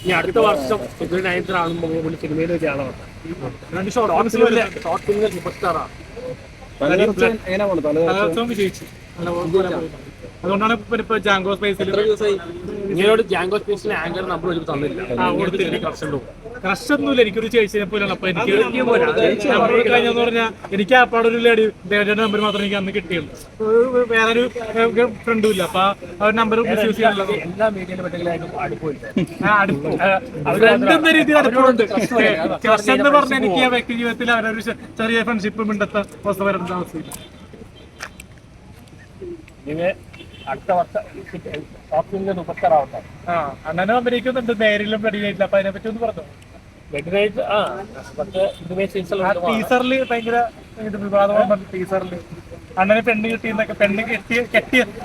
ഇനി അടുത്ത വർഷം ഫെബ്രുവരി 9 ആകുമ്പോൾ സിനിമയിൽ വെച്ച് ആളാണ് ഷോർട്ട് ഫിലിമിൽ സൂപ്പർ സ്റ്റാറാണ്. അതുകൊണ്ടാണ് ഇപ്പൊ ജാങ്കോ സ്പേസിൽ ഇങ്ങനോട് ജാങ്കോ സ്പേസിലെ ആങ്കർ നമ്പർ ഒരു തന്നില്ല. ക്രഷ് ഒന്നുമില്ല, എനിക്കൊരു ചേച്ചിനെ പോലെയാണ്. അപ്പൊ എനിക്ക് കഴിഞ്ഞെന്ന് പറഞ്ഞാൽ എനിക്ക് ആ പാടൊരു ലേഡി ദേവന്റെ നമ്പർ മാത്രമേ എനിക്ക് അന്ന് കിട്ടിയുള്ളൂ. വേറൊരു ഫ്രണ്ടും ഇല്ല. അപ്പൊ ആ നമ്പർ മിസ്യൂസ് ചെയ്യാനുള്ളത് എല്ലാ മീഡിയയിലും രണ്ടെന്ന രീതിയിൽ അടുപ്പമുണ്ട്. ക്രഷ് എന്ന് പറഞ്ഞാൽ എനിക്ക് ആ വ്യക്തി ജീവിതത്തിൽ അവരൊരു ചെറിയ ഫ്രണ്ട്ഷിപ്പും ഇണ്ടത്തെ അവസ്ഥ വരേണ്ട അവസ്ഥയില്ല. അടുത്ത വർഷം അണ്ണനും അഭിനയിക്കുന്നുണ്ട്, നേരിലും റെഡിയായിട്ടില്ല. അപ്പൊ അതിനെ പറ്റി ഒന്ന് പറഞ്ഞു. ടീസറിൽ ഭയങ്കര വിവാദമാണ്. ടീസറിൽ അണ്ണന് പെണ്ണ് കിട്ടിയെന്നൊക്കെ, പെണ്ണ്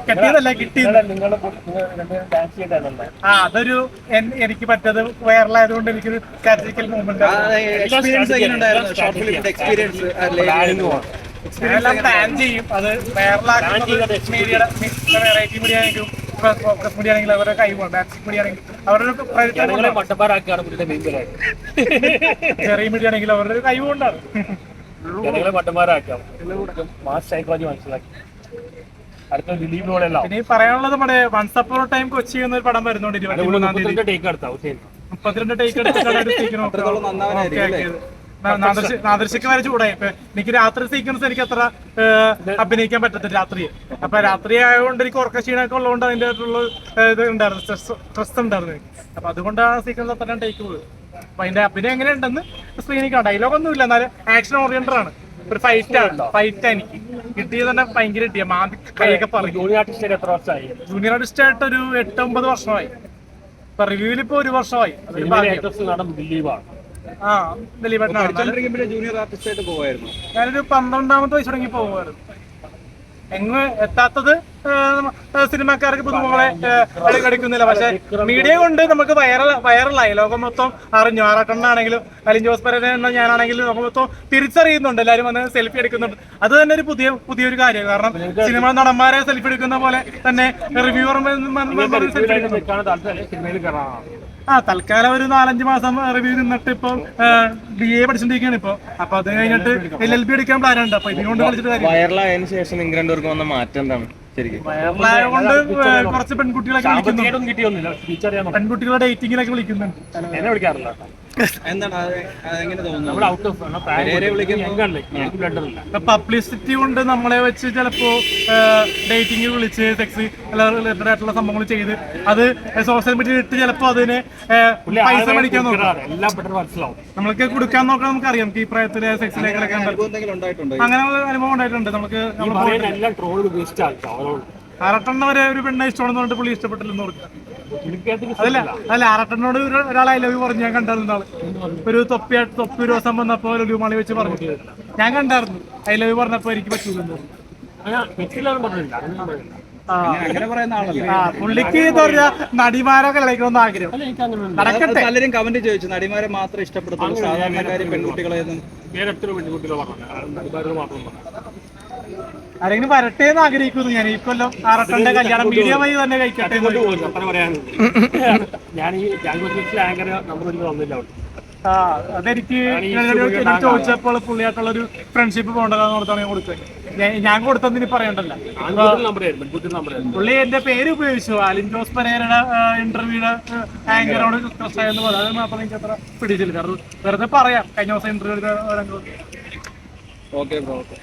കെട്ടിയതല്ല കിട്ടിയത്. അതൊരു എനിക്ക് പറ്റത് വൈറലായതുകൊണ്ട് എനിക്കൊരു സ്ട്രാറ്റജിക്കൽ മൂവ്മെന്റ് പ്ലാൻ ചെയ്യും. അത് വൈറലാക്കുന്നത് മീഡിയയുടെ വെറൈറ്റി മീഡിയ ആണെങ്കിലും ഫോക്കസ് മീഡിയ ആണെങ്കിലും അവരുടെ കഴിവാണ്. മാക്സിക് മീഡിയ ആണെങ്കിലും അവരുടെ ചെറിയ മീഡിയ ആണെങ്കിലും അവരുടെ ഒരു കഴിവുകൊണ്ടാണ്. പിന്നെ പറയാനുള്ളത് നമ്മുടെ വൺസ് അപ്പോൺ ടൈം കൊച്ചി എന്നൊരു പടം വരുന്നുണ്ട് 23-ാം തീയതി. 32 ടേക്ക് എടുത്തിട്ട് നാദൃശ്യക്ക് വരെ ചൂടായി. എനിക്ക് രാത്രി സീക്വൻസ് എനിക്ക് അത്ര അഭിനയിക്കാൻ പറ്റത്തില്ല രാത്രി. അപ്പൊ രാത്രി ആയതുകൊണ്ട് എനിക്ക് ഉറക്ക ക്ഷീണമൊക്കെ ഉള്ളതുകൊണ്ട് അതിൻ്റെ ആയിട്ടുള്ള ഇത് ഉണ്ടായിരുന്നു, സ്ട്രെസ് ഉണ്ടായിരുന്നു. അപ്പൊ അതുകൊണ്ട് ആ സീക്വൻസ് അത്ര ടേക്ക് പോയി. അപ്പൊ അതിന്റെ അഭിനയം എങ്ങനെയുണ്ടെന്ന് സ്ക്രീനിൽ കാണാം. ഡയലോഗ് ഒന്നും ഇല്ല, എന്നാലും ആക്ഷൻ ഓറിയന്റഡ് ആണ്. ഒരു ഫൈറ്റ് എനിക്ക് കിട്ടിയത് തന്നെ ഭയങ്കര കിട്ടിയ മാതി കൈയൊക്കെ പറയും. ജൂനിയർ ആർട്ടിസ്റ്റ് ആയിട്ട് ഒരു 8-9 വർഷമായി. ഇപ്പൊ റിവ്യൂവിൽ ഇപ്പൊ 1 വർഷമായി. ജൂനിയർ ആർട്ടിസ്റ്റ് ആയിട്ട് പോവായിരുന്നു. ഞാനൊരു 12ാമത്തെ വയസ്സ് തുടങ്ങി പോകുമായിരുന്നു. എങ്ങ് എത്താത്തത് സിനിമാക്കാർക്ക് പുതുമുകളെ കളിക്കുന്നില്ല. പക്ഷെ മീഡിയ കൊണ്ട് നമുക്ക് വൈറലായി, ലോകം മൊത്തം അറിഞ്ഞു. ആറാട്ടണ്ണാണെങ്കിലും അലിൻ ജോസ് പെരേര ഞാനാണെങ്കിലും ലോകം മൊത്തം തിരിച്ചറിയുന്നുണ്ട്. എല്ലാവരും വന്ന് സെൽഫി എടുക്കുന്നുണ്ട്. അത് തന്നെ ഒരു പുതിയൊരു കാര്യം. കാരണം സിനിമ നടന്മാരെ സെൽഫി എടുക്കുന്ന പോലെ തന്നെ റിവ്യൂവർ തൽക്കാലം ഒരു 4-5 മാസം റിവ്യൂ നിന്നിട്ട് ഇപ്പൊ BA പഠിച്ചിട്ടിരിക്കുകയാണ് ഇപ്പൊ. അപ്പൊ അത് കഴിഞ്ഞിട്ട് LLB എടുക്കാൻ പ്ലാൻ ഉണ്ട്. അപ്പൊ ഇതിനോണ്ട് കളിച്ചിട്ട് വൈറലായതിനു ശേഷം നിങ്ങൾ രണ്ടുപേർക്ക് വന്ന മാറ്റം എന്താണ്? വയറിലായതുകൊണ്ട് കുറച്ച് പെൺകുട്ടികളൊക്കെ വിളിക്കുന്നുണ്ട്. പെൺകുട്ടികളെ ഡേറ്റിങ്ങിലൊക്കെ വിളിക്കുന്നുണ്ട്. എന്നെ വിളിക്കാറില്ല. പബ്ലിസിറ്റി കൊണ്ട് നമ്മളെ വെച്ച് ചിലപ്പോ ഡേറ്റിംഗ് വിളിച്ച് സെക്സ് റിലേറ്റഡ് ആയിട്ടുള്ള സംഭവങ്ങൾ ചെയ്ത് അത് സോഷ്യൽ മീഡിയ ഇട്ട് ചിലപ്പോ അതിന് പൈസ മേടിക്കാൻ നോക്കാം. നമ്മൾക്ക് കൊടുക്കാൻ നോക്കാൻ നമുക്കറിയാം. ഈ പ്രായത്തിലെ സെക്സിലേക്കൊക്കെ അങ്ങനെ അനുഭവം ഉണ്ടായിട്ടുണ്ട്. നമുക്ക് ആറട്ടെണ്ണ വരെ ഒരു പെണ്ണെ ഇഷ്ടമാണെന്ന് പറഞ്ഞിട്ട് പുള്ളി ഇഷ്ടപ്പെട്ടില്ലെന്ന് പറഞ്ഞു. അതല്ല ആറട്ടെണ്ണോട് ഒരാളെ ലവ് പറഞ്ഞു. ഞാൻ കണ്ടായിരുന്നു ആള് ഒരു തൊപ്പി ഒരു ദിവസം വന്നപ്പോ ഒരു മണി വെച്ച് പറഞ്ഞു. ഞാൻ കണ്ടായിരുന്നു ഐ ലവ് പറഞ്ഞപ്പോ എനിക്ക് പറ്റൂലെന്ന് പറഞ്ഞു. പുള്ളിക്ക് എന്താ പറയാ നടിമാരൊക്കെ കളിക്കണമെന്ന് ആഗ്രഹം. നടക്കട്ടെ. പലരും കമന്റ് ചോദിച്ചു നടിമാരെ മാത്രം ഇഷ്ടപ്പെടുത്തുള്ളൂ, സാധാരണക്കാരും പെൺകുട്ടികളെ ആരെങ്കിലും വരട്ടെ എന്ന് ആഗ്രഹിക്കുന്നു ഞാൻ. ഈ കൊല്ലം ആറട്ടന്റെ കല്യാണം മീഡിയ വഴി തന്നെ കഴിക്കട്ടെ. അതെനിക്ക് ചോദിച്ചപ്പോൾ പുള്ളിയായിട്ടുള്ള ഒരു ഫ്രണ്ട്ഷിപ്പ് പോകണ്ടെന്ന് ഓർത്താണ് ഞാൻ കൊടുത്തത്. ഞാൻ കൊടുത്തതിന് പറയണ്ടല്ലോ. പുള്ളി എന്റെ പേര് ഉപയോഗിച്ചു. അലിൻ ജോസ് പെരേരയുടെ ഇന്റർവ്യൂയുടെ ആങ്കറോട് എന്ന് പറഞ്ഞു. അത് മാത്രം എനിക്ക് അത്ര പിടിച്ചില്ല. കാരണം വെറുതെ പറയാം. കഴിഞ്ഞ ദിവസം ഇന്റർവ്യൂ ഓക്കെ.